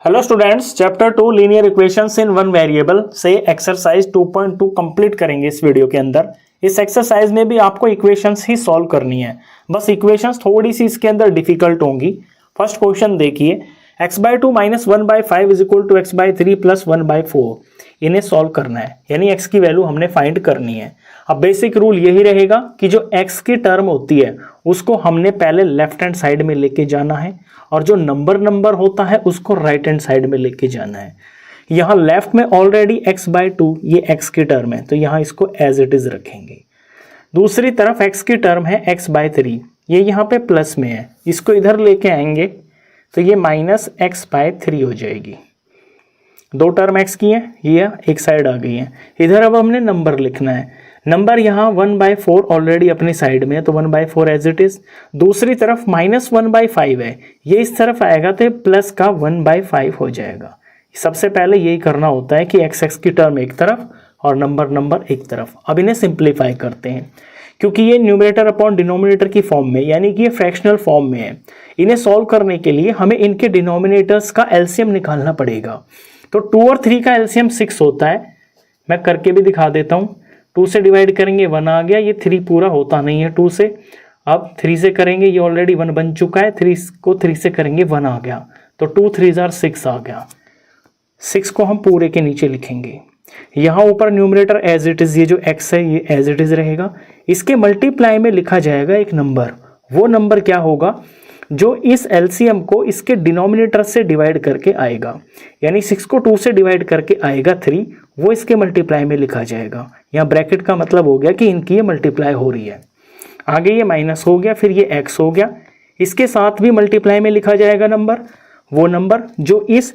Hello students, chapter 2 linear equations in one variable से exercise 2.2 complete करेंगे इस video के अंदर। इस एक्सरसाइज में भी आपको इक्वेशंस ही सॉल्व करनी है, बस इक्वेशंस थोड़ी सी इसके अंदर डिफिकल्ट होंगी। फर्स्ट क्वेश्चन देखिए, x/2 - 1/5 is equal to x/3 + 1/4। इन्हें सॉल्व करना है, यानी x की वैल्यू हमने फाइंड करनी है। अब बेसिक रूल यही रहेगा कि जो x की टर्म होती है उसको हमने पहले लेफ्ट हैंड साइड में लेके जाना है और जो नंबर होता है उसको राइट हैंड साइड में लेके जाना है। यहाँ लेफ्ट में ऑलरेडी x/2 ये x की टर्म है, तो यहाँ इसको एज इट इज रखेंगे। दूसरी तरफ x की टर्म है x/3, ये यहाँ पे प्लस में है, इसको इधर लेके आएंगे तो ये -x/3 हो जाएगी। दो टर्म x की है, ये एक साइड आ गई है। इधर अब हमने नंबर लिखना है, नंबर यहाँ 1/4 ऑलरेडी अपनी साइड में है तो 1/4 एज इट इज। दूसरी तरफ -1/5 है, ये इस तरफ आएगा तो प्लस का 1/5 हो जाएगा। सबसे पहले यही करना होता है कि x की टर्म एक तरफ और नंबर एक तरफ। अब इन्हें सिंप्लीफाई करते हैं, क्योंकि ये न्यूमरेटर अपॉन डिनोमिनेटर की फॉर्म में, यानी कि ये फ्रैक्शनल फॉर्म में है। इन्हें सॉल्व करने के लिए हमें इनके डिनोमिनेटर्स का एलसीएम निकालना पड़ेगा। तो 2 और 3 का एलसीएम 6 होता है, मैं करके भी दिखा देता हूँ। 2 से डिवाइड करेंगे 1 आ गया, ये 3 पूरा होता नहीं है 2 से। अब 3 से करेंगे, ये ऑलरेडी 1 बन चुका है, 3 को 3 से करेंगे 1 आ गया, तो 2 3 6 आ गया। 6 को हम पूरे के नीचे लिखेंगे। यहाँ ऊपर न्यूमरेटर एज इट इज, ये जो x है ये एज इट इज रहेगा। इसके मल्टीप्लाई में लिखा जाएगा एक नंबर, वो नंबर क्या होगा जो इस एलसीएम को इसके डिनोमिनेटर से डिवाइड करके आएगा, यानी 6 को 2 से डिवाइड करके आएगा 3, वो इसके मल्टीप्लाई में लिखा जाएगा। यहाँ ब्रैकेट का मतलब हो गया कि इनकी ये मल्टीप्लाई हो रही है। आगे ये माइनस हो गया, फिर ये x हो गया, इसके साथ भी मल्टीप्लाई में लिखा जाएगा नंबर, वो नंबर जो इस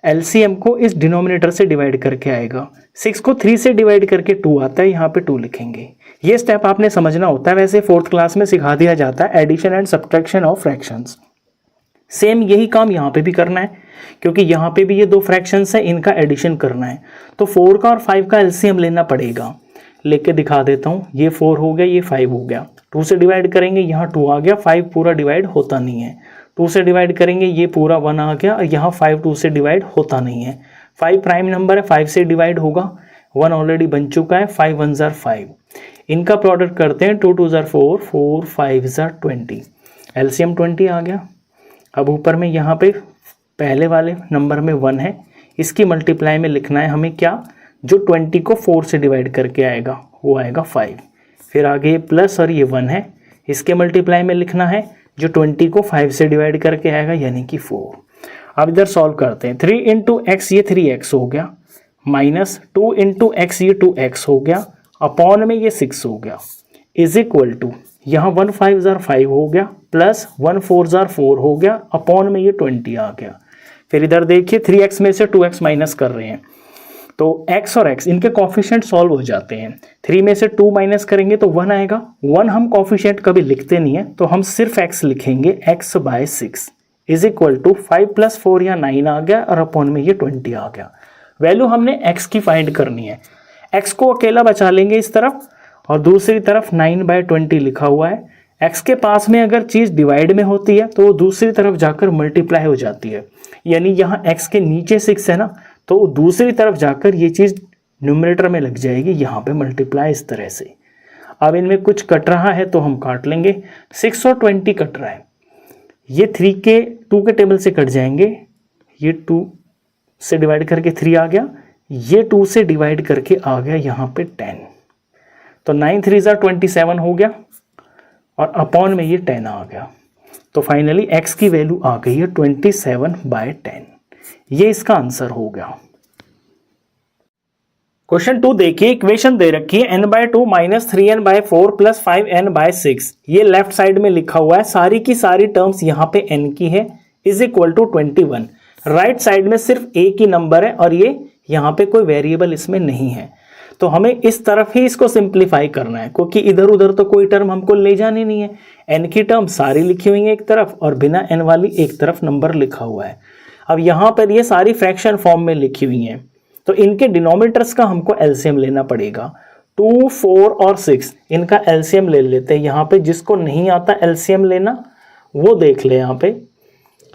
एलसीएम को इस डिनोमिनेटर से डिवाइड करके आएगा। 6 को 3 से डिवाइड करके 2 आता है, यहाँ पे 2 लिखेंगे। ये स्टेप आपने समझना होता है, वैसे 4th क्लास में सिखा दिया जाता है, addition and subtraction of fractions. Same यही काम यहाँ पे भी करना है, क्योंकि यहाँ पे भी ये 2 फ्रैक्शंस है, इनका एडिशन करना है। तो 4 का और 5 का एलसीएम लेना पड़ेगा, लेके दिखा देता हूँ। ये 4 हो गया, ये 5 हो गया, 2 से डिवाइड करेंगे, यहाँ 2 आ गया, 5 पूरा डिवाइड होता नहीं है। 2 से डिवाइड करेंगे, ये पूरा 1 आ गया, और यहाँ 5 2 से डिवाइड होता नहीं है। 5 प्राइम नंबर है, 5 से डिवाइड होगा, 1 ऑलरेडी बन चुका है, 5 1 ज़ार 5। इनका प्रोडक्ट करते हैं, 2 2 ज़ार 4, 4 5 ज़ार 20, एलसीएम 20 आ गया। अब ऊपर में यहाँ पे पहले वाले नंबर में 1 है, इसकी मल्टीप्लाई में लिखना है हमें क्या, जो 20 को 4 से डिवाइड करके आएगा वो आएगा 5। फिर आगे प्लस और ये 1 है, इसके मल्टीप्लाई में लिखना है जो 20 को 5 से डिवाइड करके आएगा, यानी कि 4। अब इधर सॉल्व करते हैं। 3 × x ये 3x हो गया, माइनस 2 × x ये 2x हो गया, अपॉन में ये 6 हो गया, इज इक्वल टू यहाँ 1 5 ज़ार 5 हो गया, प्लस 1 4 ज़ार 4 हो गया, अपॉन में ये 20 आ गया। फिर इधर देखिए 3x में से 2x माइनस कर रहे हैं, तो x और x इनके कोफिशिएंट सॉल्व हो जाते हैं। 3 में से 2 माइनस करेंगे तो 1 आएगा। 1 हम कोफिशिएंट कभी लिखते नहीं है, तो हम सिर्फ x लिखेंगे, x/6 इज इक्वल टू 5 + 4 या 9 आ गया, और अपॉन में ये 20 आ गया। वैल्यू हमने x की फाइंड करनी है। x को अकेला बचा लेंगे इस तरफ, और दूसरी तरफ 9/20 लिखा हुआ है। x के पास में अगर चीज़ डिवाइड में होती है तो वो दूसरी तरफ जाकर मल्टीप्लाई हो जाती है, यानी यहाँ x के नीचे 6 है ना, तो दूसरी तरफ जाकर ये चीज़ न्यूमरेटर में लग जाएगी, यहाँ पे मल्टीप्लाई इस तरह से। अब इनमें कुछ कट रहा है तो हम काट लेंगे। 6 और 20 कट रहा है, ये 2 के टेबल से कट जाएंगे, ये 2 से डिवाइड करके 3 आ गया, ये 2 से डिवाइड करके आ गया यहाँ पे 10, तो 9 3 ज़ार 27 हो गया, और अपॉन में ये 10 आ गया। तो फाइनली x की वैल्यू आ गई है 27/10। ये इसका आंसर हो गया। क्वेश्चन 2 देखिए, इक्वेशन दे रखी है n/2 - 3n/4 + 5n/6। ये लेफ्ट साइड में लिखा हुआ है, सारी की सारी टर्म्स यहाँ पे n की है, is equal to 21। Right side में सिर्फ a की नंबर है, और ये यहाँ पे कोई वेरिएबल इसमें नहीं है, तो हमें इस तरफ ही इसको सिंप्लीफाई करना है, क्योंकि इधर उधर तो कोई टर्म हमको ले जानी नहीं है। n की टर्म सारी लिखी हुई है एक तरफ, और बिना n वाली एक तरफ नंबर लिखा हुआ है। अब यहाँ पर ये सारी फ्रैक्शन फॉर्म में लिखी हुई हैं, तो इनके डिनोमिनेटर्स का हमको एलसीएम लेना पड़ेगा। 2 4 और 6 इनका एलसीएम ले लेते हैं। यहाँ पे जिसको नहीं आता एलसीएम लेना वो देख ले। यहाँ पे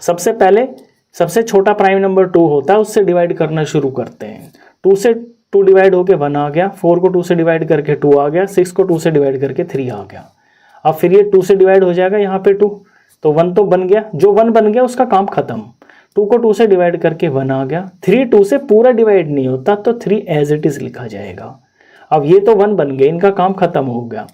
सबसे पहले सबसे छोटा प्राइम नंबर 2 होता है, उससे डिवाइड करना शुरू करते हैं। 2 से 2 डिवाइड होके 1 आ गया, 4 को 2 से डिवाइड करके 2 आ गया, 6 को 2 से डिवाइड करके 3 आ गया। अब फिर ये 2 से डिवाइड हो जाएगा यहाँ पे 2, तो 1 तो बन गया, जो 1 बन गया उसका काम खत्म। 2 को 2 से डिवाइड करके 1 आ गया, 3 2 से पूरा डिवाइड नहीं होता तो 3 एज इट इज लिखा जाएगा। अब ये तो 1 बन गए, इनका काम खत्म हो गया।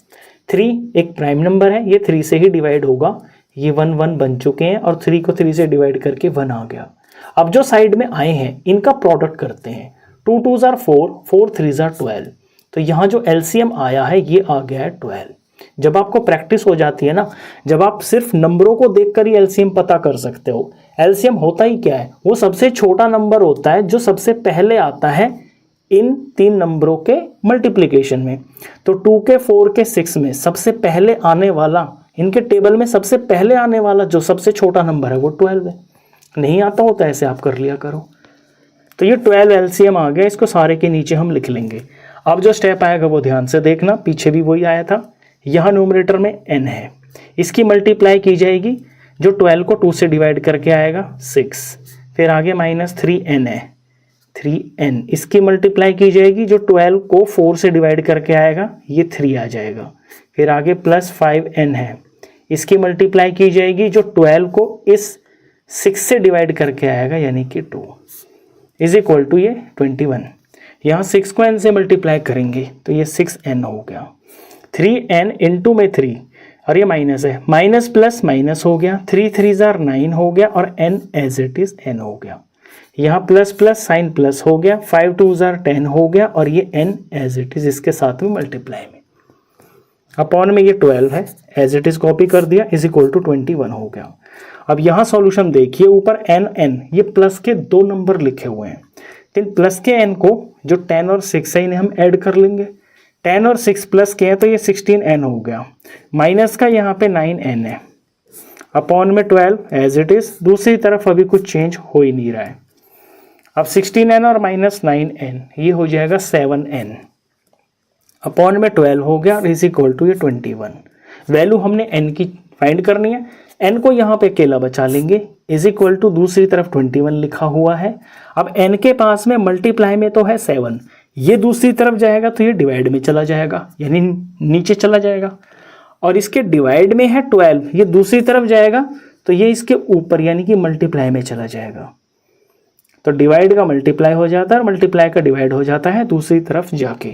3 एक प्राइम नंबर है, ये 3 से ही डिवाइड होगा, ये 1 1 बन चुके हैं और 3 को 3 से डिवाइड करके 1 आ गया। अब जो साइड में आए हैं इनका प्रोडक्ट करते हैं, 2 2s are 4, 4 3s are 12, तो यहाँ जो एलसीएम आया है ये आ गया है 12। जब आपको प्रैक्टिस हो जाती है ना, जब आप सिर्फ नंबरों को देखकर ही एलसीएम पता कर सकते हो। एलसीएम होता ही क्या है, वो सबसे छोटा नंबर होता है जो सबसे पहले आता है इन 3 नंबरों के मल्टीप्लिकेशन में। तो 2 के 4 के 6 में सबसे पहले आने वाला, इनके टेबल में सबसे पहले आने वाला जो सबसे छोटा नंबर है वो 12 है। नहीं आता होता ऐसे आप कर लिया करो। तो ये 12 एलसीएम आ गया, इसको सारे के नीचे हम लिख लेंगे। अब जो स्टेप आएगा वो ध्यान से देखना, पीछे भी वही आया था। यहाँ न्यूमरेटर में n है, इसकी मल्टीप्लाई की जाएगी, जो 12 को 2 से डिवाइड करके आएगा 6, फिर आगे -3n है 3n, इसकी मल्टीप्लाई की जाएगी, जो 12 को 4 से डिवाइड करके आएगा ये 3 आ जाएगा, फिर आगे +5n है, इसकी मल्टीप्लाई की जाएगी, जो 12 को इस 6 से डिवाइड करके आएगा यानी कि 2 इज इक्वल टू ये 21। यहाँ 6 को n से मल्टीप्लाई करेंगे तो ये 6n हो गया, 3n इंटू में 3 और ये माइनस है, माइनस प्लस माइनस हो गया, 3 3s are 9 हो गया और n as it is n हो गया। यहाँ प्लस प्लस साइन प्लस हो गया, 5 2s are 10 हो गया और ये n एज इट इज इसके साथ में मल्टीप्लाई में, अपॉन में ये 12 है, एज इट इज कॉपी कर दिया, इज इक्वल टू 21 हो गया। अब यहाँ सॉल्यूशन देखिए, ऊपर n ये प्लस के 2 नंबर लिखे हुए हैं, तो प्लस के n को जो 10 और 6 है इन्हें हम ऐड कर लेंगे। 10 और 6 प्लस के हैं तो ये 16n हो गया, माइनस का यहाँ पे 9n है, अपॉन में 12 एज इट इज, दूसरी तरफ अभी कुछ चेंज हो ही नहीं रहा है। अब 16n और -9n ये हो जाएगा 7n, अपॉन में 12 हो गया और इज इक्वल टू ये 21। वैल्यू हमने n की फाइंड करनी है, n को यहाँ पे अकेला बचा लेंगे, इज इक्वल टू दूसरी तरफ 21 लिखा हुआ है। अब n के पास में मल्टीप्लाई में तो है 7, ये दूसरी तरफ जाएगा तो ये डिवाइड में चला जाएगा, यानी नीचे चला जाएगा, और इसके डिवाइड में है 12, ये दूसरी तरफ जाएगा तो ये इसके ऊपर यानी कि मल्टीप्लाई में चला जाएगा। तो डिवाइड का मल्टीप्लाई हो जाता है और मल्टीप्लाई का डिवाइड हो जाता है दूसरी तरफ जाके।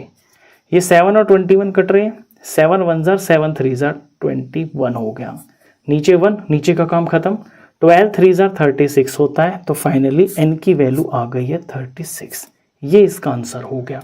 ये 7 और 21 कट रहे हैं, 7 1s are 7 3s are 21 हो गया, नीचे 1, नीचे का काम खत्म, 12 3s are 36 होता है, तो फाइनली n की वैल्यू आ गई है 36। ये इसका आंसर हो गया।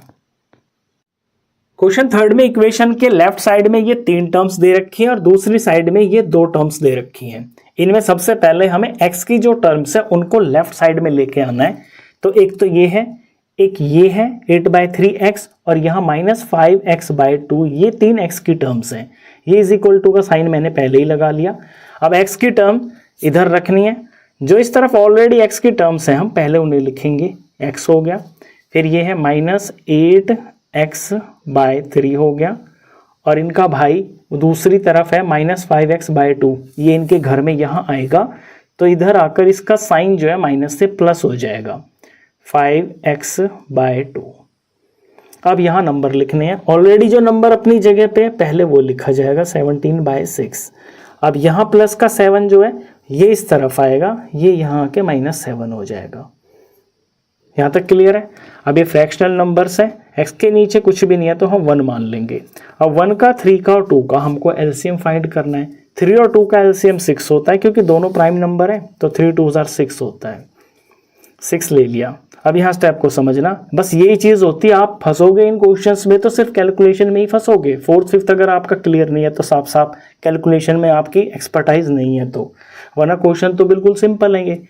क्वेश्चन 3 में इक्वेशन के लेफ्ट साइड में ये 3 टर्म्स दे रखी हैं और दूसरी साइड में ये 2 टर्म्स दे रखी हैं। इनमें सबसे पहले हमें x की जो टर्म्स है उनको लेफ्ट साइड में लेके आना है। तो एक तो ये है, एक ये है 8/3x और यहाँ -5x/2, ये 3x की टर्म्स हैं। ये इज इक्वल टू का साइन मैंने पहले ही लगा लिया। अब x की टर्म इधर रखनी है, जो इस तरफ ऑलरेडी x की टर्म्स हैं हम पहले उन्हें लिखेंगे, x हो गया, फिर ये है -8x/3 हो गया और इनका भाई दूसरी तरफ है -5x/2, ये इनके घर में यहाँ आएगा तो इधर आकर इसका साइन जो है माइनस से प्लस हो जाएगा 5x/2। अब यहाँ नंबर लिखने हैं, ऑलरेडी जो नंबर अपनी जगह पे पहले वो लिखा जाएगा 17/6। अब यहाँ प्लस का 7 जो है ये इस तरफ आएगा, ये यहाँ आके -7 हो जाएगा। यहाँ तक क्लियर है। अब ये फ्रैक्शनल नंबर्स है, x के नीचे कुछ भी नहीं है तो हम 1 मान लेंगे। अब 1 का 3 का और 2 का हमको एलसीएम फाइंड करना है। 3 और 2 का एलसीएम 6 होता है क्योंकि दोनों प्राइम नंबर है, तो 3 2s are 6 होता है, 6 ले लिया। अब यहाँ स्टेप को समझना, बस यही चीज़ होती है, आप फंसोगे इन क्वेश्चंस में तो सिर्फ कैलकुलेशन में ही फंसोगे। 4th 5th अगर आपका क्लियर नहीं है तो साफ साफ कैलकुलेशन में आपकी एक्सपर्टाइज नहीं है, तो वरना क्वेश्चन तो बिल्कुल सिंपल है। ये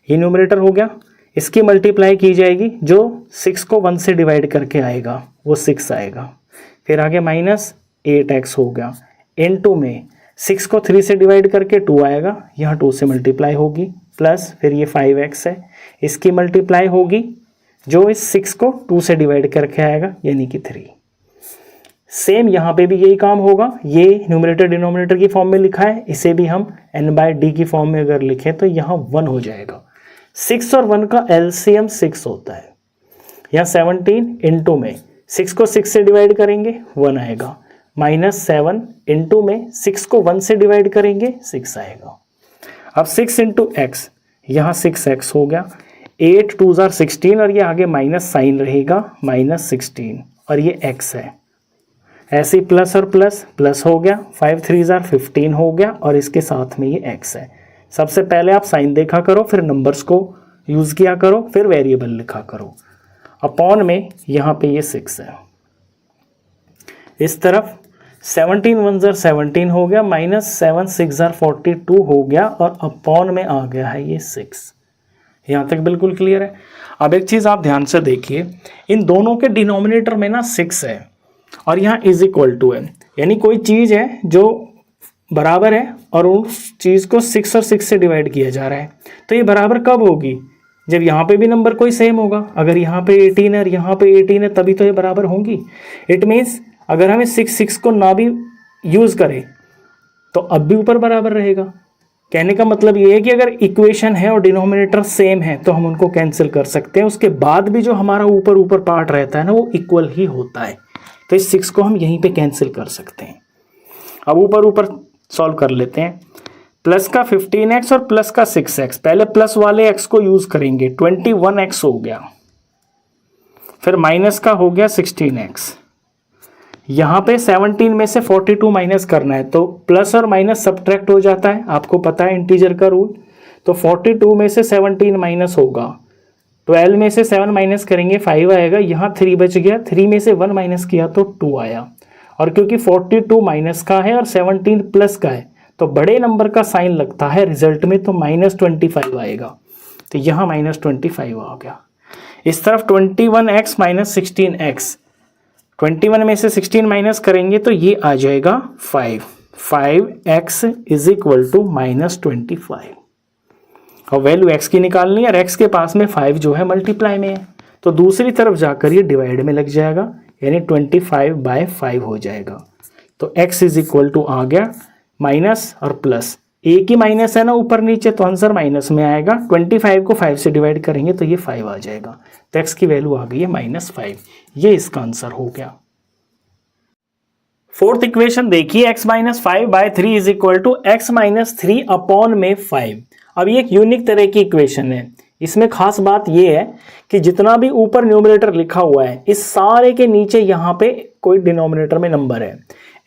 न्यूमरेटर हो गया, इसकी मल्टीप्लाई की जाएगी, जो 6 को 1 से डिवाइड करके आएगा वो 6 आएगा, फिर आगे -8x हो गया, इनटू में 6 को 3 से डिवाइड करके 2 आएगा, यहाँ 2 से मल्टीप्लाई होगी, प्लस फिर ये 5x है, इसकी मल्टीप्लाई होगी, जो इस 6 को 2 से डिवाइड करके आएगा यानी कि 3। सेम यहाँ पे भी यही काम होगा, ये न्यूमरेटर डिनोमिनेटर की फॉर्म में लिखा है, इसे भी हम n/d की फॉर्म में अगर लिखें तो यहाँ 1 हो जाएगा। 6 और 1 का एलसीएम 6 होता है। यहाँ 17 इंटू में 6 को 6 से डिवाइड करेंगे 1 आएगा, -7 इंटू में 6 को 1 से डिवाइड करेंगे 6 आएगा। अब 6 इंटू एक्स, यहाँ 6x हो गया, 8 2 जार 16 और ये आगे माइनस साइन रहेगा -16 और ये x है। ऐसे प्लस और प्लस प्लस हो गया, 5 3 जार 15 हो गया और इसके साथ में ये x है। सबसे पहले आप साइन देखा करो, फिर नंबर्स को यूज़ किया करो, फिर वेरिएबल लिखा करो। अपॉन में यहाँ पे ये 6 है। इस तरफ 17 1 जार 17 हो गया, -7 6 जार 42 हो गया और अपॉन में आ गया है ये 6। यहाँ तक बिल्कुल क्लियर है। अब एक चीज़ आप ध्यान से देखिए, इन दोनों के डिनोमिनेटर में ना 6 है और यहाँ इज इक्वल टू है, यानी कोई चीज़ है जो बराबर है और उस चीज़ को 6 और 6 से डिवाइड किया जा रहा है। तो ये बराबर कब होगी? जब यहाँ पे भी नंबर कोई सेम होगा। अगर यहाँ पे 18 है और यहाँ पे 18 है तभी तो ये बराबर होंगी। इट मीन्स अगर हमें 6 को ना भी यूज़ करें तो अब भी ऊपर बराबर रहेगा। कहने का मतलब ये है कि अगर इक्वेशन है और डिनोमिनेटर सेम है तो हम उनको कैंसिल कर सकते हैं, उसके बाद भी जो हमारा ऊपर ऊपर पार्ट रहता है ना वो इक्वल ही होता है। तो इस 6 को हम यहीं पे कैंसिल कर सकते हैं। अब ऊपर ऊपर सॉल्व कर लेते हैं। प्लस का 15x और प्लस का 6x, पहले प्लस वाले x को यूज़ करेंगे, 21x हो गया। फिर माइनस का हो गया 16x। यहाँ पे 17 में से 42 माइनस करना है तो प्लस और माइनस सब्ट्रैक्ट हो जाता है, आपको पता है इंटीजर का रूल। तो 42 में से 17 माइनस होगा, 12 में से 7 माइनस करेंगे 5 आएगा, यहाँ 3 बच गया, 3 में से 1 माइनस किया तो 2 आया। और क्योंकि 42 माइनस का है और 17 प्लस का है तो बड़े नंबर का साइन लगता है रिजल्ट में, तो -25 आएगा। तो यहाँ -25 आ गया। इस तरफ 21x माइनस 16x, 21 में से 16 माइनस करेंगे तो ये आ जाएगा 5x इज इक्वल टू -25। और वैल्यू x की निकालनी है और x के पास में 5 जो है मल्टीप्लाई में है, तो दूसरी तरफ जाकर ये डिवाइड में लग जाएगा, यानी 25/5 हो जाएगा। तो x इज इक्वल टू आ गया माइनस और प्लस, एक ही माइनस है ना ऊपर नीचे, तो आंसर माइनस में आएगा। 25 को 5 से डिवाइड करेंगे तो ये 5 आ जाएगा। तो x की वैल्यू आ गई है -5। ये इसका आंसर हो गया। फोर्थ इक्वेशन देखिए, x - 5/3 is equal to x - 3 upon में 5। अब ये एक यूनिक तरह की इक्वेशन है। इसमें खास बात यह है कि जितना भी ऊपर न्यूमरेटर लिखा हुआ है इस सारे के नीचे यहाँ पे कोई डिनोमिनेटर में नंबर है।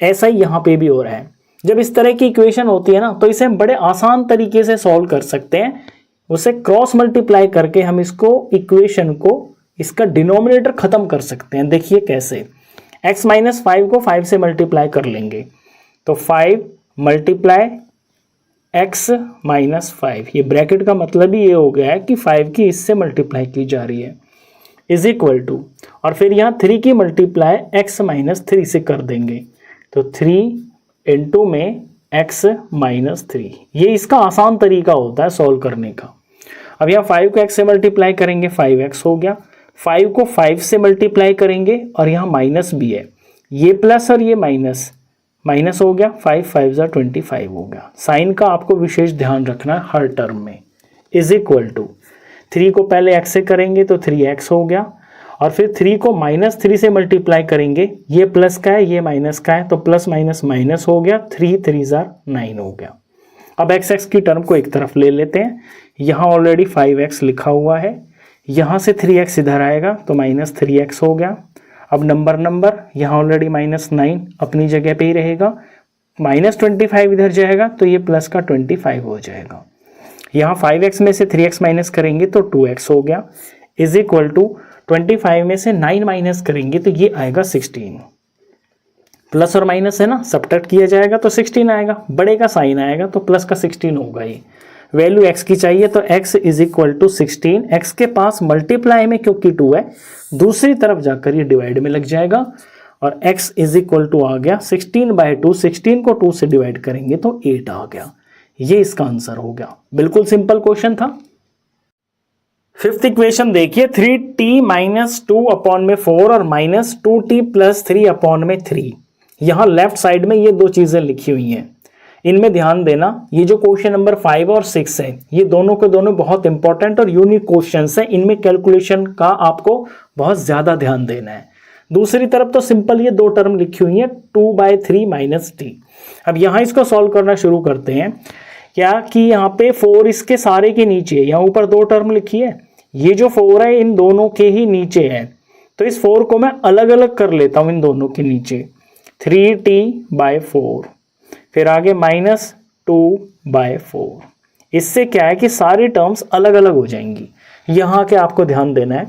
ऐसा ही यहाँ पे भी हो रहा है। जब इस तरह की इक्वेशन होती है ना तो इसे हम बड़े आसान तरीके से सॉल्व कर सकते हैं। उसे क्रॉस मल्टीप्लाई करके हम इसको इक्वेशन को इसका डिनोमिनेटर खत्म कर सकते हैं। देखिए कैसे, x - 5 को 5 से मल्टीप्लाई कर लेंगे तो 5 मल्टीप्लाई x - 5, ये ब्रैकेट का मतलब ही ये हो गया है कि 5 की इससे मल्टीप्लाई की जा रही है, इज इक्वल टू, और फिर यहाँ 3 की मल्टीप्लाई x - 3 से कर देंगे तो 3 इंटू में x - 3। ये इसका आसान तरीका होता है सॉल्व करने का। अब यहाँ 5 को x से मल्टीप्लाई करेंगे 5x हो गया, 5 को 5 से मल्टीप्लाई करेंगे और यहाँ माइनस भी है, ये प्लस और ये माइनस, माइनस हो गया, 5 5 = 25 हो गया। साइन का आपको विशेष ध्यान रखना है हर टर्म में। इज इक्वल टू 3 को पहले x से करेंगे तो 3x हो गया, और फिर 3 को -3 से मल्टीप्लाई करेंगे, ये प्लस का है ये माइनस का है तो प्लस माइनस माइनस हो गया, 3 3 = 9 हो गया। अब x की टर्म को एक तरफ ले लेते हैं। यहाँ ऑलरेडी 5x लिखा हुआ है, यहाँ से 3x इधर आएगा तो -3x हो गया। अब नंबर यहाँ ऑलरेडी -9 अपनी जगह पे ही रहेगा, -25 इधर जाएगा तो ये प्लस का 25 हो जाएगा। यहाँ 5x में से 3x माइनस करेंगे तो 2x हो गया, इज इक्वल टू 25 में से 9 माइनस करेंगे तो ये आएगा 16। प्लस और माइनस है ना, सब्ट्रैक्ट किया जाएगा तो 16 आएगा, बड़े का साइन आएगा तो प्लस का 16 होगा। ये वैल्यू x की चाहिए तो x is equal to 16, x के पास मल्टीप्लाई में क्योंकि 2 है दूसरी तरफ जाकर ये डिवाइड में लग जाएगा, और x इज इक्वल टू आ गया 16/2, 16 को 2 से डिवाइड करेंगे तो 8 आ गया। ये इसका आंसर हो गया। बिल्कुल सिंपल क्वेश्चन था। फिफ्थ इक्वेशन देखिए, 3t - 2 अपॉन में 4 और -2t + 3 अपॉन में 3। यहाँ लेफ्ट साइड में ये दो चीजें लिखी हुई हैं। इनमें ध्यान देना, ये जो क्वेश्चन नंबर 5 और 6 है ये दोनों के दोनों बहुत इंपॉर्टेंट और यूनिक क्वेश्चंस है। इनमें कैलकुलेशन का आपको बहुत ज्यादा ध्यान देना है। दूसरी तरफ तो सिंपल ये दो टर्म लिखी हुई है 2/3 माइनस टी। अब यहाँ इसको सॉल्व करना शुरू करते हैं। क्या कि यहाँ पे 4 इसके सारे के नीचे है, यहाँ ऊपर दो टर्म लिखी है, ये जो 4 है इन दोनों के ही नीचे है, तो इस 4 को मैं अलग अलग कर लेता हूं इन दोनों के नीचे, 3t/4, फिर आगे -2/4। इससे क्या है कि सारी टर्म्स अलग अलग हो जाएंगी। यहाँ के आपको ध्यान देना है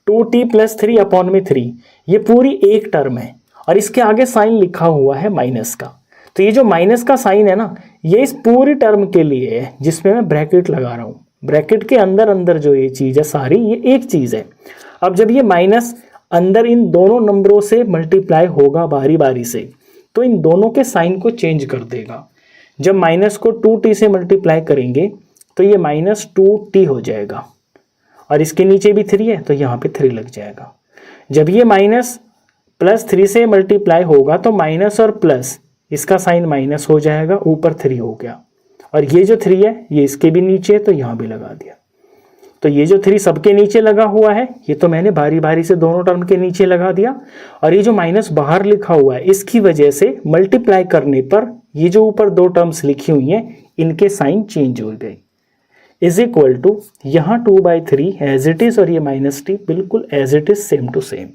2t + 3/3 ये पूरी एक टर्म है और इसके आगे साइन लिखा हुआ है माइनस का। तो ये जो माइनस का साइन है ना, ये इस पूरी टर्म के लिए है जिसमें मैं ब्रैकेट लगा रहा हूँ। ब्रैकेट के अंदर अंदर जो ये चीज़ है सारी, ये एक चीज़ है। अब जब ये माइनस अंदर इन दोनों नंबरों से मल्टीप्लाई होगा बारी बारी से, तो इन दोनों के साइन को चेंज कर देगा। जब माइनस को 2t से मल्टीप्लाई करेंगे तो ये -2t हो जाएगा, और इसके नीचे भी 3 है तो यहाँ पे 3 लग जाएगा। जब ये माइनस +3 से मल्टीप्लाई होगा तो माइनस और प्लस इसका साइन माइनस हो जाएगा, ऊपर 3 हो गया, और ये जो 3 है ये इसके भी नीचे है तो यहाँ भी लगा दिया। तो ये जो 3 सबके नीचे लगा हुआ है ये तो मैंने बारी बारी से दोनों टर्म के नीचे लगा दिया, और ये जो माइनस बाहर लिखा हुआ है इसकी वजह से मल्टीप्लाई करने पर ये जो ऊपर दो टर्म्स लिखी हुई हैं इनके साइन चेंज हो गए। इज इक्वल टू यहाँ 2/3 एज इट इज और ये -t बिल्कुल as it is same to same.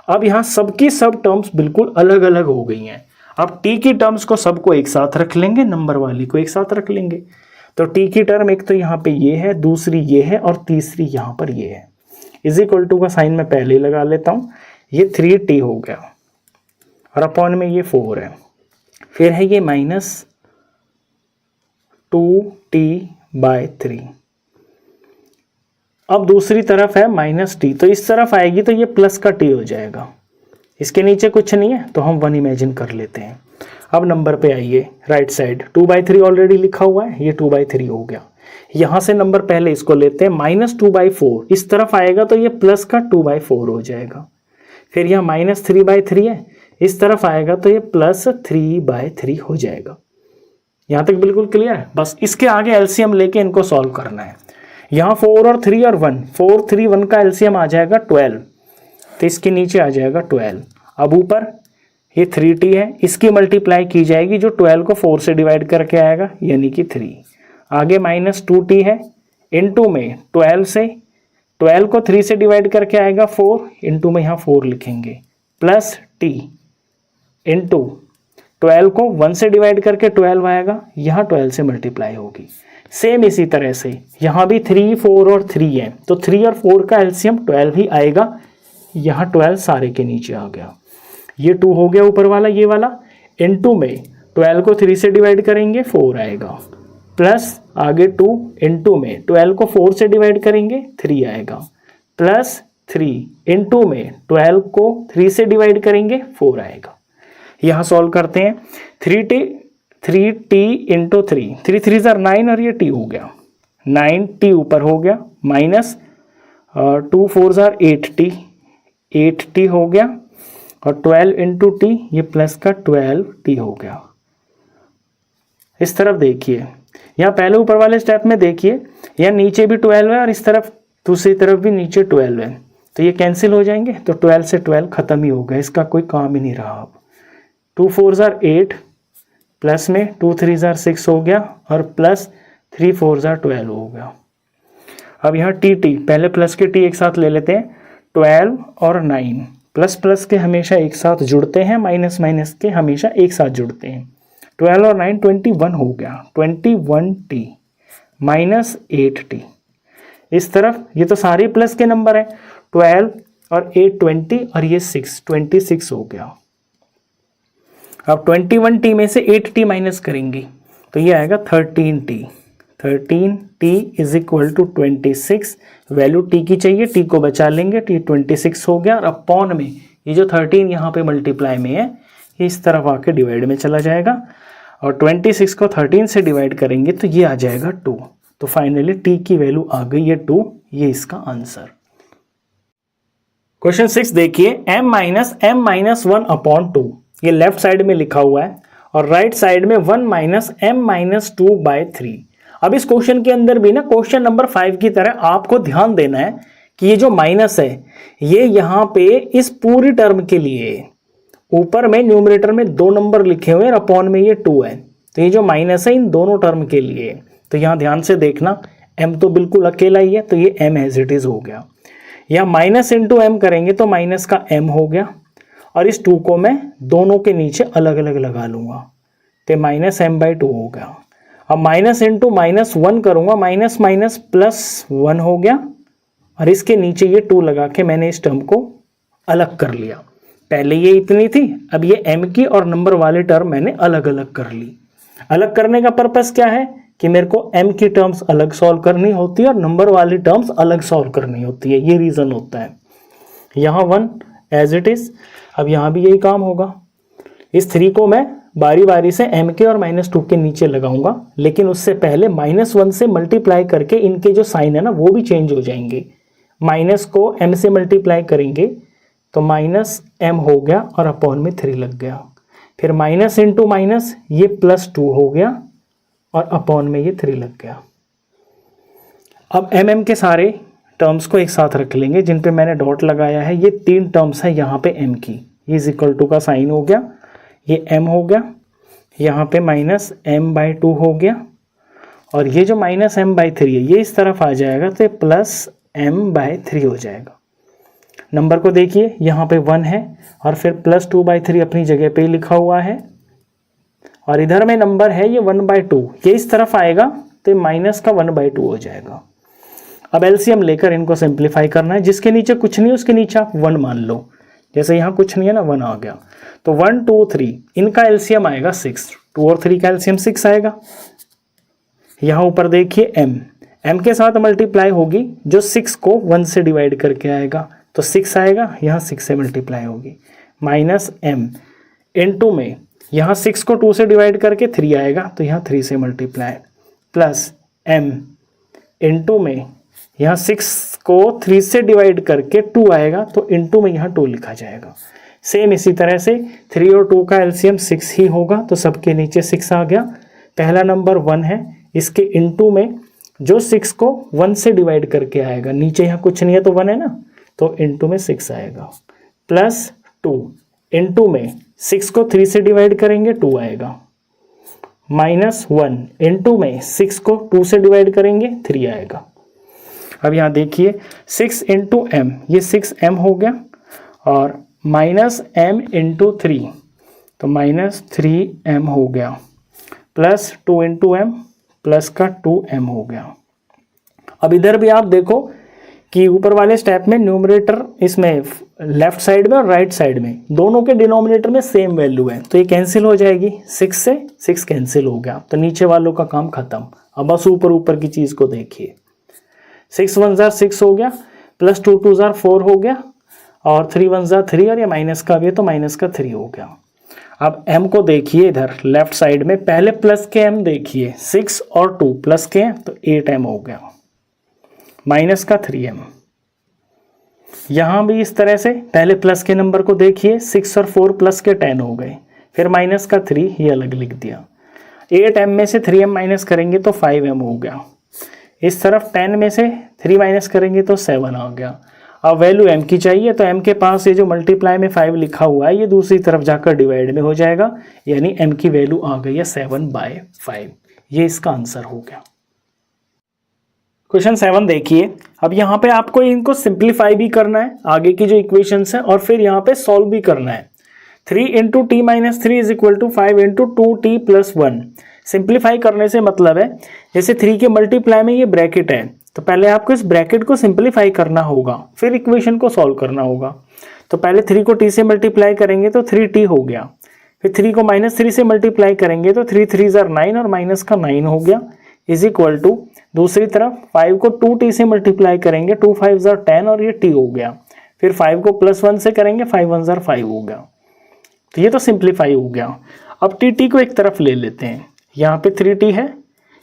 अब यहाँ सबकी सब टर्म्स बिल्कुल अलग अलग हो गई हैं। अब t की टर्म्स को सबको एक साथ रख लेंगे, नंबर वाली को एक साथ रख लेंगे। तो t की टर्म एक तो यहाँ पे ये है, दूसरी ये है और तीसरी यहाँ पर ये है। इज इक्वल टू का साइन मैं पहले ही लगा लेता हूँ, ये 3t हो गया और अपॉन में ये 4 है, फिर है ये -2t/3। अब दूसरी तरफ है -t, तो इस तरफ आएगी तो ये प्लस का t हो जाएगा। इसके नीचे कुछ नहीं है तो हम 1 इमेजिन कर लेते हैं। अब नंबर पे आइए, राइट साइड 2/3 ऑलरेडी लिखा हुआ है, ये 2/3 हो गया। यहाँ से नंबर पहले इसको लेते हैं, -2/4 इस तरफ आएगा तो ये प्लस का 2/4 हो जाएगा। फिर यहाँ -3/3 है, इस तरफ आएगा तो ये +3/3 हो जाएगा। यहाँ तक बिल्कुल क्लियर है। बस इसके आगे एलसीएम लेके इनको सॉल्व करना है। यहाँ 4 और 3 और 1, 4, 3, 1 का एलसीएम आ जाएगा 12, तो इसके नीचे आ जाएगा 12। अब ऊपर ये 3t है, इसकी मल्टीप्लाई की जाएगी जो 12 को 4 से डिवाइड करके आएगा यानी कि 3। आगे -2t है, इनटू में 12 से 12 को 3 से डिवाइड करके आएगा 4, इनटू में यहाँ 4 लिखेंगे, प्लस t इनटू 12 को 1 से डिवाइड करके 12 आएगा, यहाँ 12 से मल्टीप्लाई होगी। सेम इसी तरह से यहाँ भी 3, 4 और 3 है, तो 3 और 4 का एलसीएम 12 ही आएगा। यहाँ 12 सारे के नीचे आ गया, ये 2 हो गया ऊपर वाला, ये वाला इनटू में 12 को 3 से डिवाइड करेंगे 4 आएगा, प्लस आगे 2 इनटू में 12 को 4 से डिवाइड करेंगे 3 आएगा, प्लस 3 इनटू में 12 को 3 से डिवाइड करेंगे 4 आएगा। यहाँ सॉल्व करते हैं, 3t इंटू 3, 3 3 9 और ये t हो गया, 9t ऊपर हो गया, माइनस 2 4 8t, 8t हो गया, और 12 इंटू टी ये प्लस का 12t हो गया। इस तरफ देखिए, यहाँ पहले ऊपर वाले स्टेप में देखिए, यहाँ नीचे भी 12 है और इस तरफ दूसरी तरफ भी नीचे 12 है, तो ये कैंसिल हो जाएंगे, तो 12 से 12 खत्म ही हो गया, इसका कोई काम ही नहीं रहा। अब 2 4 8 प्लस में 2 3 6 हो गया, और प्लस 3 4 12 हो गया। अब यहाँ टी पहले प्लस के टी एक साथ ले लेते हैं, 12 और 9, प्लस प्लस के हमेशा एक साथ जुड़ते हैं, माइनस माइनस के हमेशा एक साथ जुड़ते हैं। 12 और 9 21 हो गया, 21t माइनस 8t। इस तरफ ये तो सारे प्लस के नंबर है, 12 और 8 20 और ये 6 26 हो गया। अब 21t में से 8t माइनस करेंगे तो ये आएगा 13t। 13t is equal to 26, value t की चाहिए, t को बचा लेंगे, t 26 हो गया, और अपॉन में ये जो 13 यहाँ पे मल्टीप्लाई में है ये इस तरफ आके डिवाइड में चला जाएगा, और 26 को 13 से डिवाइड करेंगे तो ये आ जाएगा 2। तो फाइनली t की वैल्यू आ गई है 2, ये इसका आंसर। क्वेश्चन 6 देखिए, m - 1/2 ये लेफ्ट साइड में लिखा हुआ है, और राइट साइड में 1 माइनस m माइनस 2/3। अब इस क्वेश्चन के अंदर भी ना क्वेश्चन नंबर 5 की तरह आपको ध्यान देना है कि ये जो माइनस है ये यहाँ पे इस पूरी टर्म के लिए, ऊपर में न्यूमरेटर में 2 नंबर लिखे हुए हैं और अपॉन में ये 2 है, तो ये जो माइनस है इन दोनों टर्म के लिए। तो यहाँ ध्यान से देखना, m तो बिल्कुल अकेला ही है तो ये m एज इट इज हो गया। यहाँ माइनस इंटू एम करेंगे तो माइनस का m हो गया, और इस 2 को मैं दोनों के नीचे अलग अलग लगा लूंगा तो माइनस m/2 हो गया। अब माइनस इंटू माइनस 1 करूंगा, माइनस माइनस प्लस 1 हो गया, और इसके नीचे ये 2 लगा के मैंने इस टर्म को अलग कर लिया। पहले ये इतनी थी, अब ये m की और नंबर वाले टर्म मैंने अलग अलग कर ली। अलग करने का पर्पस क्या है कि मेरे को m की टर्म्स अलग सॉल्व करनी होती है और नंबर वाली टर्म्स अलग सॉल्व करनी होती है, ये रीज़न होता है। यहाँ 1 एज इट इज़, अब यहाँ भी यही काम होगा। इस 3 को मैं बारी बारी से m के और -2 के नीचे लगाऊंगा, लेकिन उससे पहले -1 से मल्टीप्लाई करके इनके जो साइन है ना वो भी चेंज हो जाएंगे। माइनस को m से मल्टीप्लाई करेंगे तो -m हो गया और अपॉन में 3 लग गया, फिर माइनस इंटू माइनस ये +2 हो गया और अपॉन में ये 3 लग गया। अब m के सारे टर्म्स को एक साथ रख लेंगे जिन पे मैंने डॉट लगाया है। ये 3 टर्म्स है यहाँ पे m की, ये इज इक्वल टू का साइन हो गया, ये m हो गया, यहाँ पे -m/2 हो गया, और ये जो -m/3 है ये इस तरफ आ जाएगा तो +m/3 हो जाएगा। नंबर को देखिए, यहाँ पे 1 है और फिर +2/3 अपनी जगह पे ही लिखा हुआ है, और इधर में नंबर है ये 1/2, ये इस तरफ आएगा तो माइनस का 1/2 हो जाएगा। अब एलसीएम लेकर इनको सिंप्लीफाई करना है। जिसके नीचे कुछ नहीं उसके नीचे आप 1 मान लो, जैसे यहाँ कुछ नहीं है ना 1 आ गया, तो 1 2 3 इनका एलसीएम आएगा 6, 2 और 3 का एलसीएम 6 आएगा। यहाँ ऊपर देखिए m के साथ मल्टीप्लाई होगी जो 6 को 1 से डिवाइड करके आएगा तो 6 आएगा, यहाँ 6 से मल्टीप्लाई होगी, -m इनटू में यहाँ 6 को 2 से डिवाइड करके 3 आएगा तो यहाँ 3 से मल्टीप्लाई, प्लस m इनटू में यहाँ 6 को 3 से डिवाइड करके 2 आएगा तो इनटू में यहाँ 2 लिखा जाएगा। सेम इसी तरह से 3 और 2 का एलसीएम 6 ही होगा तो सबके नीचे 6 आ गया। पहला नंबर 1 है, इसके इनटू में जो 6 को 1 से डिवाइड करके आएगा, नीचे यहाँ कुछ नहीं है तो 1 है ना, तो इनटू में 6 आएगा, प्लस 2 इनटू में 6 को 3 से डिवाइड करेंगे 2 आएगा, -1 इनटू में 6 को 2 से डिवाइड करेंगे 3 आएगा। अब यहाँ देखिए 6 इंटू m, ये 6m हो गया, और -m इंटू 3 तो -3m हो गया, प्लस 2 इंटू m प्लस का 2m हो गया। अब इधर भी आप देखो कि ऊपर वाले स्टेप में न्यूमरेटर इसमें लेफ्ट साइड में और राइट साइड में दोनों के डिनोमिनेटर में सेम वैल्यू है तो ये कैंसिल हो जाएगी, 6 से 6 कैंसिल हो गया तो नीचे वालों का काम खत्म। अब बस ऊपर की चीज़ को देखिए, 6 1 जार 6 हो गया, प्लस 2 2 जार 4 हो गया, और 3 1 जार 3, और ये माइनस का भी है तो माइनस का 3 हो गया। अब m को देखिए इधर लेफ्ट साइड में, पहले प्लस के m देखिए, 6 और 2 प्लस के हैं तो 8m हो गया, माइनस का 3m। यहाँ भी इस तरह से पहले प्लस के नंबर को देखिए, 6 और 4 प्लस के 10 हो गए, फिर माइनस का 3 ये अलग लिख दिया। 8m में से 3m माइनस करेंगे तो 5m हो गया, इस तरफ 10 में से 3 माइनस करेंगे तो 7 आ गया। अब वैल्यू m की चाहिए तो m के पास ये जो मल्टीप्लाई में 5 लिखा हुआ है ये दूसरी तरफ जाकर डिवाइड में हो जाएगा, यानी m की वैल्यू आ गई है 7/5। ये इसका आंसर हो गया। क्वेश्चन 7 देखिए, अब यहाँ पे आपको इनको सिंप्लीफाई भी करना है आगे की जो इक्वेशंस है, और फिर यहाँ पे सॉल्व भी करना है। 3 into T minus 3 is equal to 5 into 2t plus 1। Simplify करने से मतलब है जैसे 3 के मल्टीप्लाई में ये ब्रैकेट है तो पहले आपको इस ब्रैकेट को सिंप्लीफाई करना होगा, फिर इक्वेशन को सॉल्व करना होगा। तो पहले 3 को t से मल्टीप्लाई करेंगे तो 3t हो गया, फिर 3 को -3 से मल्टीप्लाई करेंगे तो 3 3 जार 9 और माइनस का 9 हो गया, इज इक्वल टू दूसरी तरफ 5 को 2t से मल्टीप्लाई करेंगे 2 5 जार 10 और ये t हो गया, फिर 5 को +1 से करेंगे 5 1 जार 5 हो गया। तो ये तो सिंप्लीफाई हो गया। अब t को एक तरफ ले लेते हैं, यहाँ पे 3t है,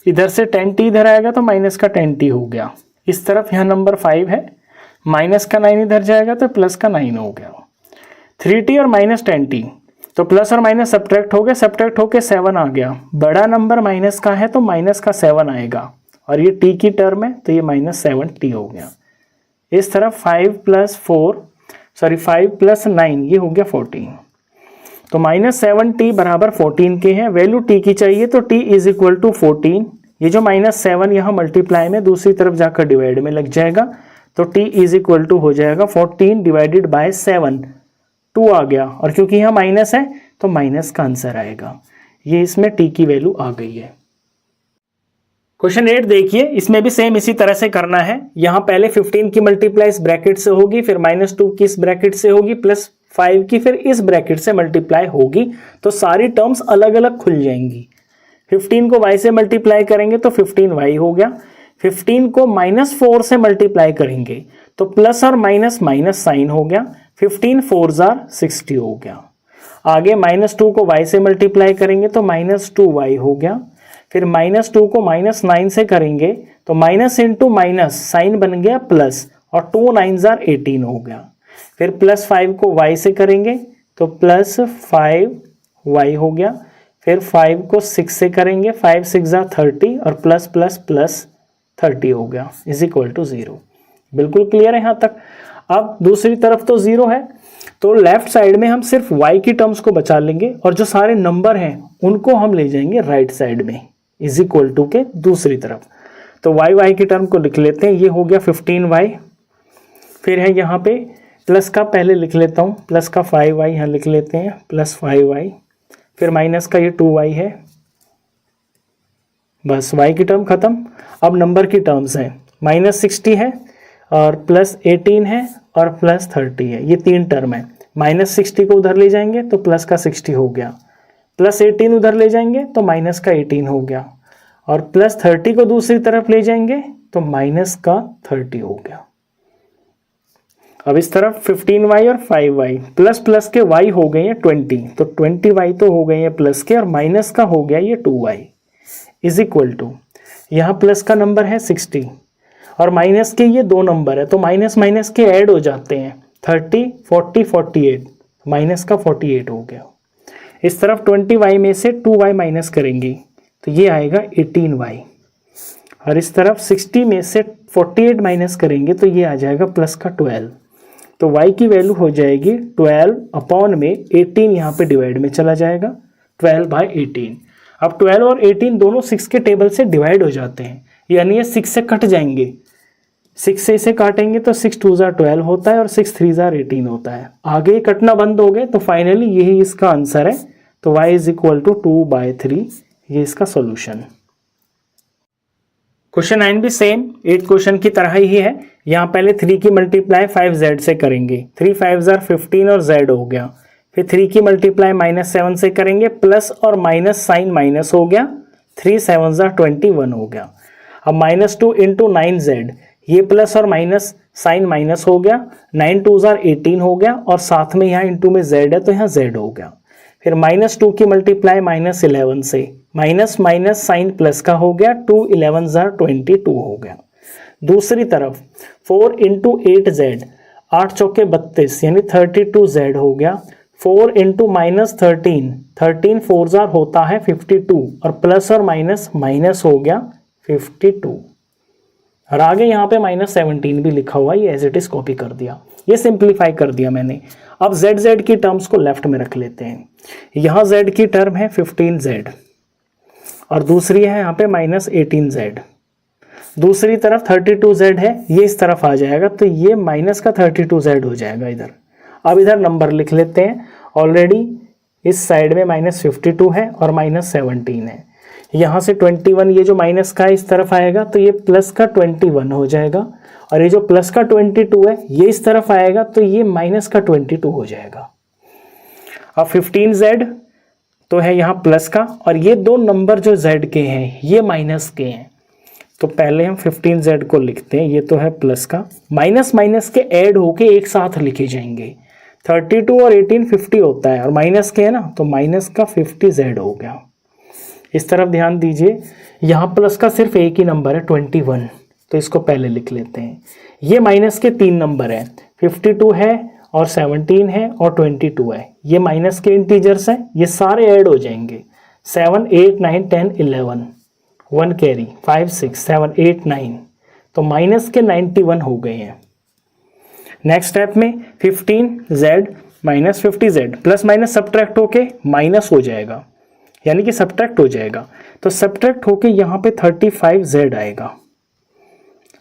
इधर से 10t इधर आएगा तो माइनस का 10t हो गया, इस तरफ यहाँ नंबर 5 है, माइनस का 9 इधर जाएगा तो प्लस का 9 हो गया। 3t और -10t तो प्लस और माइनस सब्ट्रैक्ट हो गए, सब्ट्रैक्ट होके 7 आ गया। बड़ा नंबर माइनस का है तो माइनस का 7 आएगा, और ये t की टर्म है तो ये -7t हो गया। इस तरफ 5 + 9 ये हो गया 14। तो -7t बराबर 14 के हैं। वैल्यू t की चाहिए तो t इज इक्वल टू 14। ये जो -7 यहाँ मल्टीप्लाई में दूसरी तरफ जाकर डिवाइड में लग जाएगा, तो t इज इक्वल टू हो जाएगा 14 डिवाइडेड बाय 7, 2 आ गया, और क्योंकि यहाँ माइनस है तो माइनस का आंसर आएगा। ये इसमें t की वैल्यू आ गई है। क्वेश्चन 8 देखिए, इसमें भी सेम इसी तरह से करना है। यहाँ पहले 15 की मल्टीप्लाई इस ब्रैकेट से होगी, फिर -2 की इस ब्रैकेट से होगी, +5 की फिर इस ब्रैकेट से मल्टीप्लाई होगी, तो सारी टर्म्स अलग अलग खुल जाएंगी। 15 को y से मल्टीप्लाई करेंगे तो 15y हो गया। 15 को -4 से मल्टीप्लाई करेंगे तो प्लस और माइनस माइनस साइन हो गया। 15 4s are 60 हो गया। आगे -2 को y से मल्टीप्लाई करेंगे तो -2y हो गया। फिर -2 को -9 से करेंगे तो माइनस इंटू माइनस साइन बन गया प्लस, और 2 9s are 18 हो गया। फिर +5 को y से करेंगे तो +5y हो गया। फिर 5 को 6 से करेंगे, 5 6 are 30, और प्लस 30 हो गया, इज इक्वल टू 0। बिल्कुल क्लियर है यहाँ तक। अब दूसरी तरफ तो 0 है, तो लेफ्ट साइड में हम सिर्फ y की टर्म्स को बचा लेंगे, और जो सारे नंबर हैं उनको हम ले जाएंगे राइट साइड में, इज इक्वल टू के दूसरी तरफ। तो y की टर्म को लिख लेते हैं, ये हो गया 15y। फिर है यहाँ पे प्लस का पहले लिख लेता हूँ, प्लस का 5y यहाँ लिख लेते हैं, +5y। फिर माइनस का ये 2y है। बस y की टर्म खत्म। अब नंबर की टर्म्स हैं, -60 है और +18 है और +30 है, ये 3 टर्म है। -60 को उधर ले जाएंगे तो प्लस का 60 हो गया, +18 उधर ले जाएंगे तो माइनस का 18 हो गया, और +30 को दूसरी तरफ ले जाएंगे तो माइनस का 30 हो गया। अब इस तरफ 15y और 5y, प्लस के y हो गए हैं 20, तो 20y तो हो गए हैं प्लस के, और माइनस का हो गया ये 2y, इज इक्वल टू, यहाँ प्लस का नंबर है 60 और माइनस के ये 2 नंबर है, तो माइनस माइनस के ऐड हो जाते हैं, 30 40 48, माइनस का 48 हो गया। इस तरफ 20y में से 2y माइनस करेंगे तो ये आएगा 18y, और इस तरफ 60 में से 48 माइनस करेंगे तो ये आ जाएगा प्लस का 12। तो y की वैल्यू हो जाएगी 12 अपॉन में 18, यहाँ पे डिवाइड में चला जाएगा 12/18। अब 12 और 18 दोनों 6 के टेबल से डिवाइड हो जाते हैं, यानी ये 6 से कट जाएंगे। 6 से इसे काटेंगे तो 6 2s are 12 होता है और 6 3s are 18 होता है। आगे कटना बंद हो गए, तो फाइनली यही इसका आंसर है। तो y इज इक्वल टू 2/3, ये इसका सॉल्यूशन। क्वेश्चन 9 भी सेम 8 क्वेश्चन की तरह ही है। यहाँ पहले 3 की मल्टीप्लाई 5z से करेंगे, 3 5s are 15 और z हो गया। फिर 3 की मल्टीप्लाई -7 से करेंगे, प्लस और माइनस साइन माइनस हो गया, 3 7s are 21 हो गया। अब -2 इंटू 9z, ये प्लस और माइनस साइन माइनस हो गया, 9 2s are 18 हो गया, और साथ में यहाँ इंटू में z है तो यहाँ z हो गया। फिर -2 की मल्टीप्लाई -11 से, माइनस माइनस साइन प्लस का हो गया, 2 11s are 22 हो गया। दूसरी तरफ 4 इंटू 8z, 8 चौके 32 यानी 32z हो गया। 4 इंटू -13, 13 4s are होता है 52, और प्लस और माइनस माइनस हो गया 52, और आगे यहाँ पे -17 भी लिखा हुआ, ये एज इट इज कॉपी कर दिया, ये सिंप्लीफाई कर दिया मैंने। अब z की टर्म्स को लेफ्ट में रख लेते हैं। यहाँ z की टर्म है 15z और दूसरी है यहाँ पे -18z। दूसरी तरफ 32z है, ये इस तरफ आ जाएगा तो ये माइनस का 32z हो जाएगा इधर। अब इधर नंबर लिख लेते हैं, ऑलरेडी इस साइड में -52 है और -17 है। यहाँ से 21, ये जो माइनस का है इस तरफ आएगा तो ये प्लस का 21 हो जाएगा, और ये जो प्लस का 22 है ये इस तरफ आएगा तो ये माइनस का 22 हो जाएगा। अब 15z तो है यहाँ प्लस का, और ये 2 नंबर जो z के हैं ये माइनस के हैं, तो पहले हम 15z को लिखते हैं, ये तो है प्लस का, माइनस माइनस के ऐड होके एक साथ लिखे जाएंगे। 32 और 18 50 होता है, और माइनस के है ना, तो माइनस का 50z हो गया। इस तरफ ध्यान दीजिए, यहाँ प्लस का सिर्फ एक ही नंबर है 21, तो इसको पहले लिख लेते हैं। ये माइनस के 3 नंबर है, 52 है और 17 है और 22 है, ये माइनस के इंटीजर्स हैं, ये सारे ऐड हो जाएंगे। 7 8 9 10 11, 1 कैरी 5 6 7 8 9, तो माइनस के 91 हो गए हैं। नेक्स्ट स्टेप में 15z minus 50z plus minus subtract होके माइनस हो जाएगा, यानी कि सब्ट्रैक्ट हो जाएगा, तो सब्ट्रैक्ट होके यहाँ पे 35z आएगा।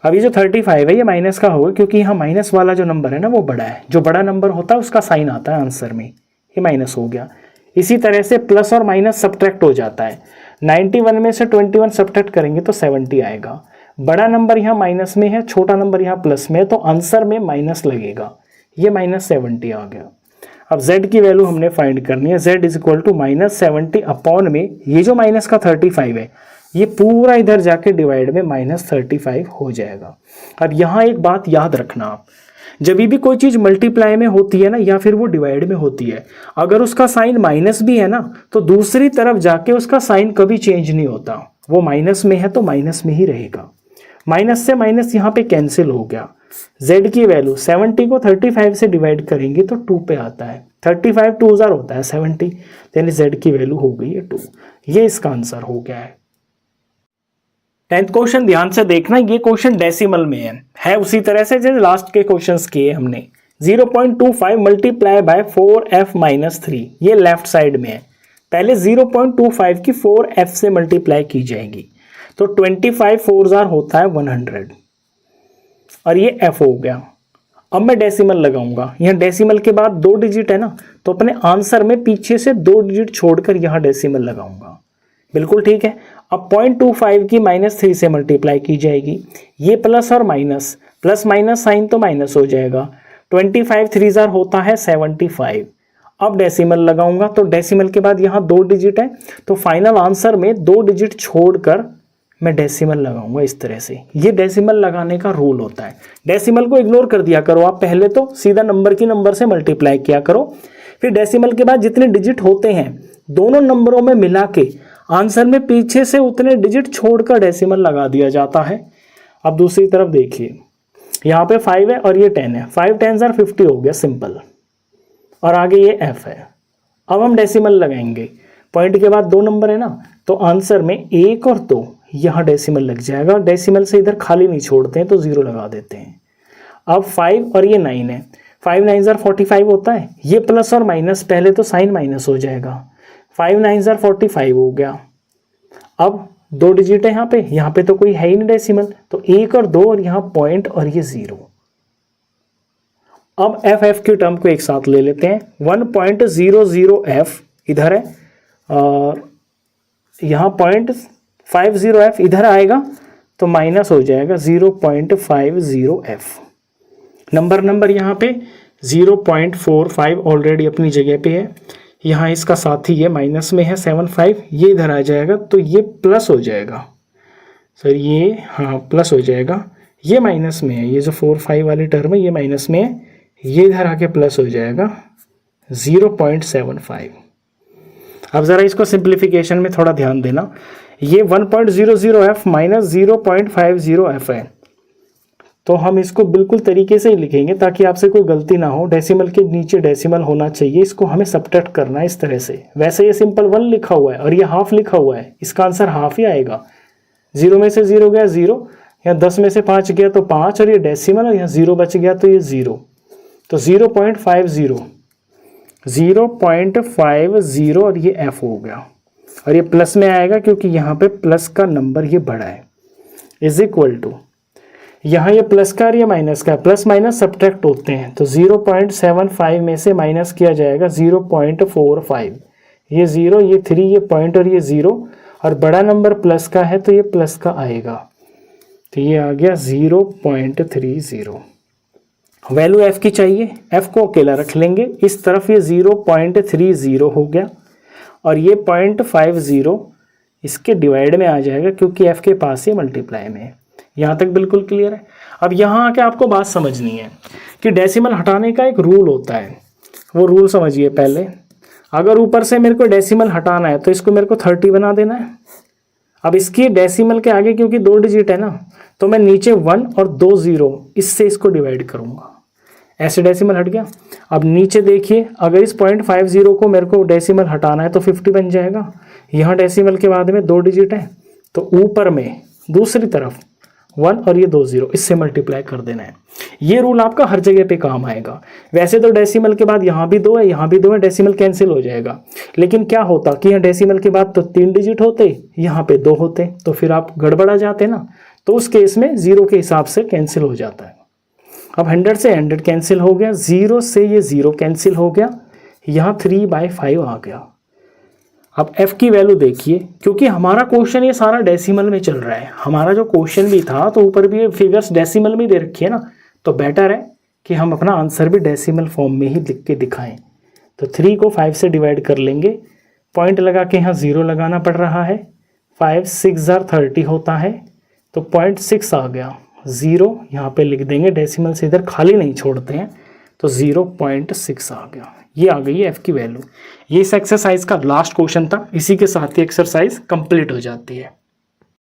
अब ये जो 35 है ये माइनस का होगा, क्योंकि यहाँ माइनस वाला जो नंबर है ना वो बड़ा है, जो बड़ा नंबर होता है उसका साइन आता है आंसर में, ये माइनस हो गया। इसी तरह से प्लस और माइनस सब्ट्रैक्ट हो जाता है, 91 में से 21 सब्ट्रैक्ट करेंगे तो 70 आएगा। बड़ा नंबर यहाँ माइनस में है, छोटा नंबर यहाँ प्लस में है, तो आंसर में माइनस लगेगा, ये -70 आ गया। अब z की वैल्यू हमने फाइंड करनी है, z is equal to -70 upon में ये जो माइनस का 35 है ये पूरा इधर जाके डिवाइड में -35 हो जाएगा। अब यहाँ एक बात याद रखना आप, जब भी कोई चीज़ मल्टीप्लाई में होती है ना या फिर वो डिवाइड में होती है, अगर उसका साइन माइनस भी है ना तो दूसरी तरफ जाके उसका साइन कभी चेंज नहीं होता, वो माइनस में है तो माइनस में ही रहेगा। माइनस से माइनस यहाँ पे कैंसिल हो गया। z की वैल्यू 70 को 35 से डिवाइड करेंगे तो 2 पे आता है, 35 2 हजार होता है 70, यानी z की वैल्यू हो गई है 2। ये इसका आंसर हो गया है। 10th क्वेश्चन ध्यान से देखना, ये क्वेश्चन डेसिमल में है उसी तरह से जैसे लास्ट के क्वेश्चंस किए हमने। 0.25 मल्टीप्लाई बाय 4f-3, ये लेफ्ट साइड में है। पहले 0.25 की 4f से मल्टीप्लाई की जाएगी, तो 25 4 हजार होता है 100, और ये f हो गया। अब मैं डेसिमल लगाऊंगा, यहाँ डेसिमल के बाद 2 डिजिट है ना, तो अपने आंसर में पीछे से 2 डिजिट छोड़कर यहाँ डेसिमल लगाऊंगा, बिल्कुल ठीक है। अब 0.25 की -3 से मल्टीप्लाई की जाएगी, ये प्लस और माइनस, प्लस माइनस साइन तो माइनस हो जाएगा। 25 3 हजार होता है 75। अब डेसिमल लगाऊंगा, तो डेसिमल के बाद यहाँ 2 डिजिट है, तो फाइनल आंसर में 2 डिजिट छोड़कर मैं डेसिमल लगाऊंगा इस तरह से। ये डेसिमल लगाने का रूल होता है। डेसिमल को इग्नोर कर दिया करो आप, पहले तो सीधा नंबर की नंबर से मल्टीप्लाई किया करो, फिर डेसिमल के बाद जितने डिजिट होते हैं दोनों नंबरों में मिला के आंसर में पीछे से उतने डिजिट छोड़कर डेसिमल लगा दिया जाता है। अब दूसरी तरफ देखिए, यहाँ पे 5 है और ये 10 है, 5 10 हजार 50 हो गया सिंपल, और आगे ये f है। अब हम डेसिमल लगाएंगे, पॉइंट के बाद 2 नंबर है ना, तो आंसर में 1 और 2 यहाँ डेसिमल लग जाएगा। डेसिमल से इधर खाली नहीं छोड़ते हैं तो 0 लगा देते हैं। अब 5 और ये 9 है, 5 9 हजार 45 होता है, ये प्लस और माइनस, पहले तो साइन माइनस हो जाएगा, 5 9 हजार 45 हो गया। अब 2 डिजिट है यहाँ पे तो कोई है ही नहीं डेसिमल, तो 1 और 2 और यहाँ पॉइंट और ये 0। अब f की टर्म को एक साथ ले लेते हैं, 1.00f इधर है और यहाँ 0.50f इधर आएगा, तो माइनस हो जाएगा 0.50f। नंबर यहाँ पे 0.45 ऑलरेडी अपनी जगह पे है, यहाँ इसका साथी ये माइनस में है 75, ये इधर आ जाएगा तो ये प्लस हो जाएगा सर, ये हाँ प्लस हो जाएगा, ये माइनस में है, ये जो 4 5 वाली टर्म है ये माइनस में है, ये इधर आके प्लस हो जाएगा 0.75। अब ज़रा इसको सिंप्लीफिकेशन में थोड़ा ध्यान देना, ये 1.00f माइनस 0.50f है, तो हम इसको बिल्कुल तरीके से ही लिखेंगे ताकि आपसे कोई गलती ना हो। डेसिमल के नीचे डेसिमल होना चाहिए, इसको हमें सब्ट्रैक्ट करना है इस तरह से। वैसे ये सिंपल 1 लिखा हुआ है और ये हाफ लिखा हुआ है, इसका आंसर हाफ ही आएगा। 0 में से 0 गया 0, यहाँ 10 में से 5 गया तो 5, और ये डेसिमल, और यहाँ 0 बच गया तो ये 0, तो 0.50 और ये f हो गया, और ये प्लस में आएगा क्योंकि यहाँ पे प्लस का नंबर ये बड़ा है, इज इक्वल टू, यहाँ ये प्लस का और ये माइनस का, प्लस माइनस सब्ट्रैक्ट होते हैं, तो 0.75 में से माइनस किया जाएगा 0.45, ये 0 ये 3 ये पॉइंट और ये 0, और बड़ा नंबर प्लस का है तो ये प्लस का आएगा, तो ये आ गया 0.30। वैल्यू f की चाहिए, f को अकेला रख लेंगे, इस तरफ ये 0.30 हो गया, और ये 0.50 इसके डिवाइड में आ जाएगा क्योंकि f के पास ये मल्टीप्लाई में है। यहाँ तक बिल्कुल क्लियर है। अब यहाँ आके आपको बात समझनी है कि डेसिमल हटाने का एक रूल होता है, वो रूल समझिए पहले। अगर ऊपर से मेरे को डेसिमल हटाना है तो इसको मेरे को 30 बना देना है। अब इसकी डेसिमल के आगे क्योंकि 2 डिजिट है ना, तो मैं नीचे 1 और 2 0 इससे इसको डिवाइड करूँगा। ऐसे डेसिमल हट गया। अब नीचे देखिए, अगर इस 0.50 को मेरे को डेसिमल हटाना है तो 50 बन जाएगा। यहाँ डेसिमल के बाद में 2 डिजिट है, तो ऊपर में दूसरी तरफ 1 और ये 2 0, इससे मल्टीप्लाई कर देना है। ये रूल आपका हर जगह पे काम आएगा। वैसे तो डेसिमल के बाद यहाँ भी 2 है, यहाँ भी 2 है, डेसिमल कैंसिल हो जाएगा। लेकिन क्या होता कि यहाँ डेसिमल के बाद तो 3 डिजिट होते, यहाँ पे 2 होते, तो फिर आप गड़बड़ा जाते ना। तो उस केस में 0 के हिसाब से कैंसिल हो जाता है। अब 100 से 100 कैंसिल हो गया, 0 से ये 0 कैंसिल हो गया, यहाँ 3/5 आ गया। अब f की वैल्यू देखिए, क्योंकि हमारा क्वेश्चन ये सारा डेसिमल में चल रहा है, हमारा जो क्वेश्चन भी था तो ऊपर भी फिगर्स डेसिमल में दे रखी है ना, तो बेटर है कि हम अपना आंसर भी डेसिमल फॉर्म में ही लिख के दिखाएं। तो 3 को 5 से डिवाइड कर लेंगे, पॉइंट लगा के यहाँ 0 लगाना पड़ रहा है। 5 6 30 होता है, तो 0.6 आ गया। 0 यहाँ पे लिख देंगे, डेसिमल से इधर खाली नहीं छोड़ते हैं, तो 0.6 आ गया। ये आ गई है f की वैल्यू। ये इस एक्सरसाइज का लास्ट क्वेश्चन था। इसी के साथ ही एक्सरसाइज कंप्लीट हो जाती है।